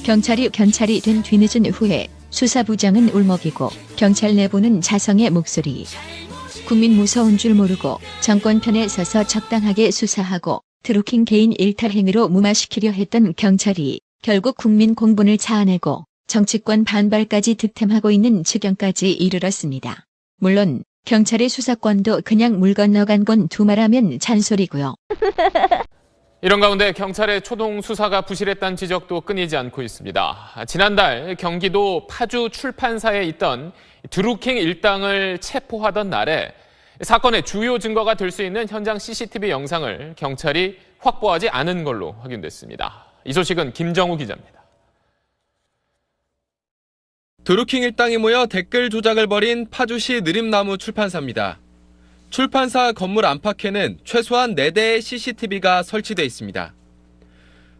경찰이 된 뒤늦은 후에 수사부장은 울먹이고 경찰 내부는 자성의 목소리. 국민 무서운 줄 모르고 정권 편에 서서 적당하게 수사하고 드루킹 개인 일탈 행위로 무마시키려 했던 경찰이 결국 국민 공분을 자아내고 정치권 반발까지 득템하고 있는 지경까지 이르렀습니다. 물론 경찰의 수사권도 그냥 물 건너간 건 두말하면 잔소리고요. 이런 가운데 경찰의 초동 수사가 부실했다는 지적도 끊이지 않고 있습니다. 지난달 경기도 파주 출판사에 있던 드루킹 일당을 체포하던 날에 사건의 주요 증거가 될 수 있는 현장 CCTV 영상을 경찰이 확보하지 않은 걸로 확인됐습니다. 이 소식은 김정우 기자입니다. 드루킹 일당이 모여 댓글 조작을 벌인 파주시 느림나무 출판사입니다. 출판사 건물 안팎에는 최소한 4대의 CCTV가 설치돼 있습니다.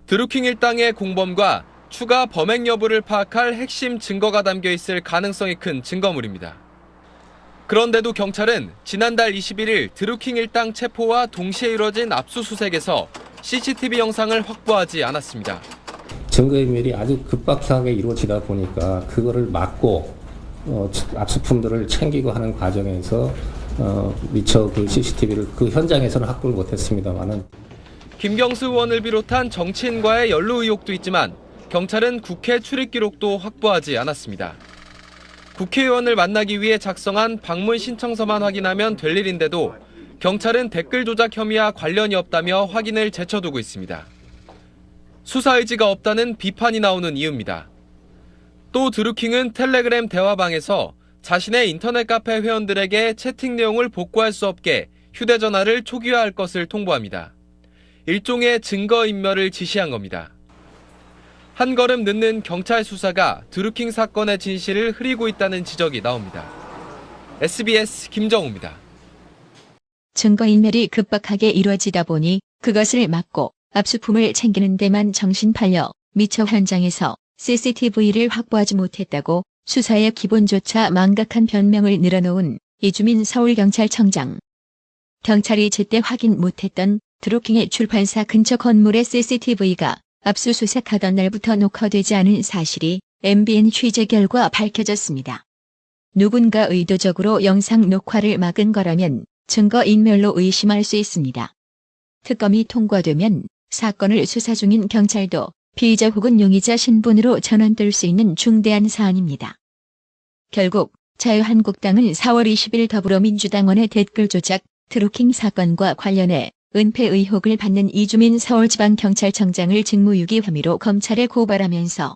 드루킹 일당의 공범과 추가 범행 여부를 파악할 핵심 증거가 담겨 있을 가능성이 큰 증거물입니다. 그런데도 경찰은 지난달 21일 드루킹 일당 체포와 동시에 이뤄진 압수수색에서 CCTV 영상을 확보하지 않았습니다. 증거인멸이 아주 급박하게 이루어지다 보니까 그거를 막고 압수품들을 챙기고 하는 과정에서 미처 그 CCTV를 그 현장에서는 확보를 못했습니다만은. 김경수 의원을 비롯한 정치인과의 연루 의혹도 있지만 경찰은 국회 출입 기록도 확보하지 않았습니다. 국회의원을 만나기 위해 작성한 방문 신청서만 확인하면 될 일인데도 경찰은 댓글 조작 혐의와 관련이 없다며 확인을 제쳐두고 있습니다. 수사 의지가 없다는 비판이 나오는 이유입니다. 또 드루킹은 텔레그램 대화방에서 자신의 인터넷 카페 회원들에게 채팅 내용을 복구할 수 없게 휴대전화를 초기화할 것을 통보합니다. 일종의 증거인멸을 지시한 겁니다. 한 걸음 늦는 경찰 수사가 드루킹 사건의 진실을 흐리고 있다는 지적이 나옵니다. SBS 김정우입니다. 증거인멸이 급박하게 이루어지다 보니 그것을 막고 압수품을 챙기는 데만 정신 팔려 미처 현장에서 CCTV를 확보하지 못했다고 수사의 기본조차 망각한 변명을 늘어놓은 이주민 서울경찰청장. 경찰이 제때 확인 못했던 드루킹의 출판사 근처 건물의 CCTV가 압수수색하던 날부터 녹화되지 않은 사실이 MBN 취재 결과 밝혀졌습니다. 누군가 의도적으로 영상 녹화를 막은 거라면 증거인멸로 의심할 수 있습니다. 특검이 통과되면 사건을 수사 중인 경찰도 피의자 혹은 용의자 신분으로 전환될 수 있는 중대한 사안입니다. 결국 자유한국당은 4월 20일 더불어민주당원의 댓글 조작 드루킹 사건과 관련해 은폐 의혹을 받는 이주민 서울지방경찰청장을 직무유기 혐의로 검찰에 고발하면서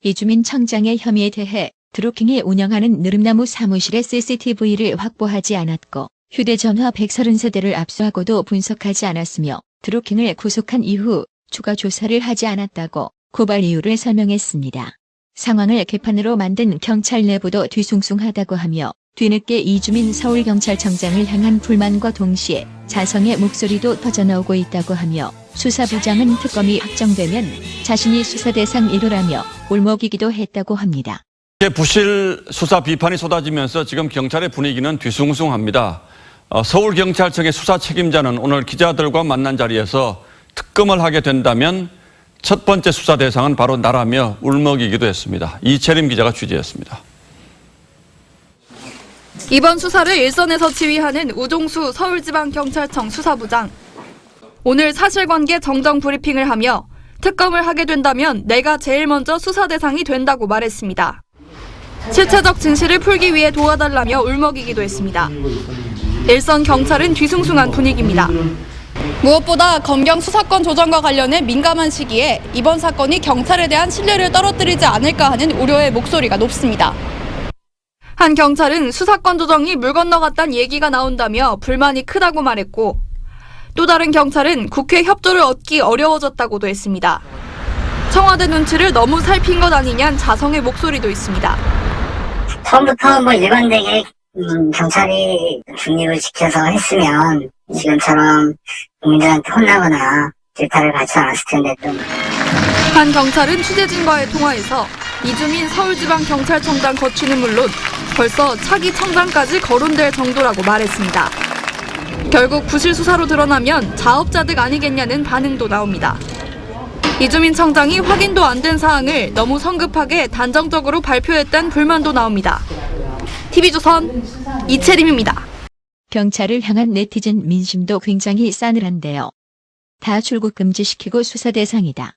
이주민 청장의 혐의에 대해 드루킹이 운영하는 느림나무 사무실의 CCTV를 확보하지 않았고 휴대전화 130세대를 압수하고도 분석하지 않았으며 드루킹을 구속한 이후 추가 조사를 하지 않았다고 고발 이유를 설명했습니다. 상황을 개판으로 만든 경찰 내부도 뒤숭숭하다고 하며 뒤늦게 이주민 서울경찰청장을 향한 불만과 동시에 자성의 목소리도 터져나오고 있다고 하며 수사부장은 특검이 확정되면 자신이 수사 대상 1호라며 울먹이기도 했다고 합니다. 부실 수사 비판이 쏟아지면서 지금 경찰의 분위기는 뒤숭숭합니다. 서울경찰청의 수사 책임자는 오늘 기자들과 만난 자리에서 특검을 하게 된다면 첫 번째 수사 대상은 바로 나라며 울먹이기도 했습니다. 이채림 기자가 취재했습니다. 이번 수사를 일선에서 지휘하는 우종수 서울지방경찰청 수사부장. 오늘 사실관계 정정 브리핑을 하며 특검을 하게 된다면 내가 제일 먼저 수사 대상이 된다고 말했습니다. 실체적 진실을 풀기 위해 도와달라며 울먹이기도 했습니다. 일선 경찰은 뒤숭숭한 분위기입니다. 무엇보다 검경 수사권 조정과 관련해 민감한 시기에 이번 사건이 경찰에 대한 신뢰를 떨어뜨리지 않을까 하는 우려의 목소리가 높습니다. 한 경찰은 수사권 조정이 물 건너갔다는 얘기가 나온다며 불만이 크다고 말했고 또 다른 경찰은 국회 협조를 얻기 어려워졌다고도 했습니다. 청와대 눈치를 너무 살핀 것 아니냐는 자성의 목소리도 있습니다. 처음부터 일관되게 경찰이 중립을 지켜서 했으면 지금처럼 국민들한테 혼나거나 질타를 받지 않았을 텐데 좀. 한 경찰은 취재진과의 통화에서 이주민 서울지방경찰청장 거취는 물론 벌써 차기 청장까지 거론될 정도라고 말했습니다. 결국 부실 수사로 드러나면 자업자득 아니겠냐는 반응도 나옵니다. 이주민 청장이 확인도 안 된 사항을 너무 성급하게 단정적으로 발표했다는 불만도 나옵니다. TV조선 이채림입니다. 경찰을 향한 네티즌 민심도 굉장히 싸늘한데요. 다 출국 금지시키고 수사 대상이다.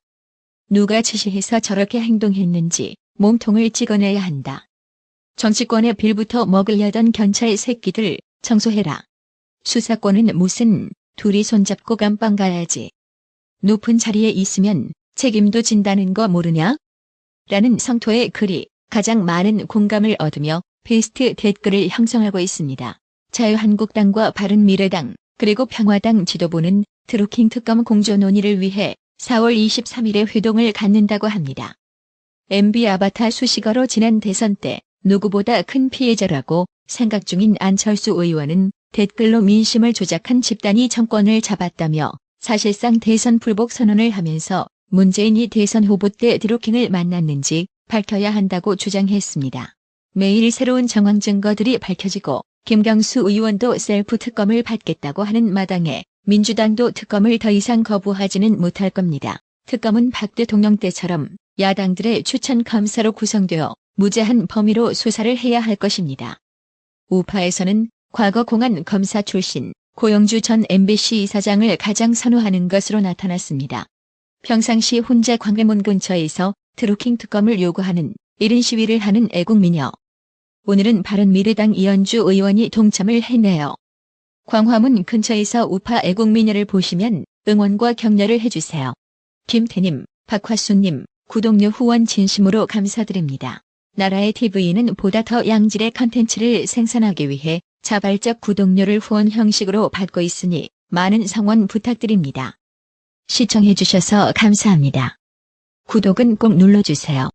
누가 지시해서 저렇게 행동했는지 몸통을 찍어내야 한다. 정치권의 빌부터 먹으려던 경찰 새끼들 청소해라. 수사권은 무슨 둘이 손잡고 감방 가야지. 높은 자리에 있으면 책임도 진다는 거 모르냐? 라는 성토의 글이 가장 많은 공감을 얻으며 베스트 댓글을 형성하고 있습니다. 자유한국당과 바른미래당 그리고 평화당 지도부는 드루킹 특검 공조 논의를 위해 4월 23일에 회동을 갖는다고 합니다. MB 아바타 수식어로 지난 대선 때 누구보다 큰 피해자라고 생각 중인 안철수 의원은 댓글로 민심을 조작한 집단이 정권을 잡았다며 사실상 대선 불복 선언을 하면서 문재인이 대선 후보 때 드루킹을 만났는지 밝혀야 한다고 주장했습니다. 매일 새로운 정황 증거들이 밝혀지고 김경수 의원도 셀프 특검을 받겠다고 하는 마당에 민주당도 특검을 더 이상 거부하지는 못할 겁니다. 특검은 박 대통령 때처럼 야당들의 추천 검사로 구성되어 무제한 범위로 수사를 해야 할 것입니다. 우파에서는 과거 공안 검사 출신 고영주 전 MBC 이사장을 가장 선호하는 것으로 나타났습니다. 평상시 혼자 광화문 근처에서 드루킹 특검을 요구하는 1인 시위를 하는 애국미녀. 오늘은 바른미래당 이현주 의원이 동참을 했네요. 광화문 근처에서 우파 애국미녀를 보시면 응원과 격려를 해주세요. 김태님, 박화수님, 구독료 후원 진심으로 감사드립니다. 나라의 TV는 보다 더 양질의 컨텐츠를 생산하기 위해 자발적 구독료를 후원 형식으로 받고 있으니 많은 성원 부탁드립니다. 시청해주셔서 감사합니다. 구독은 꼭 눌러주세요.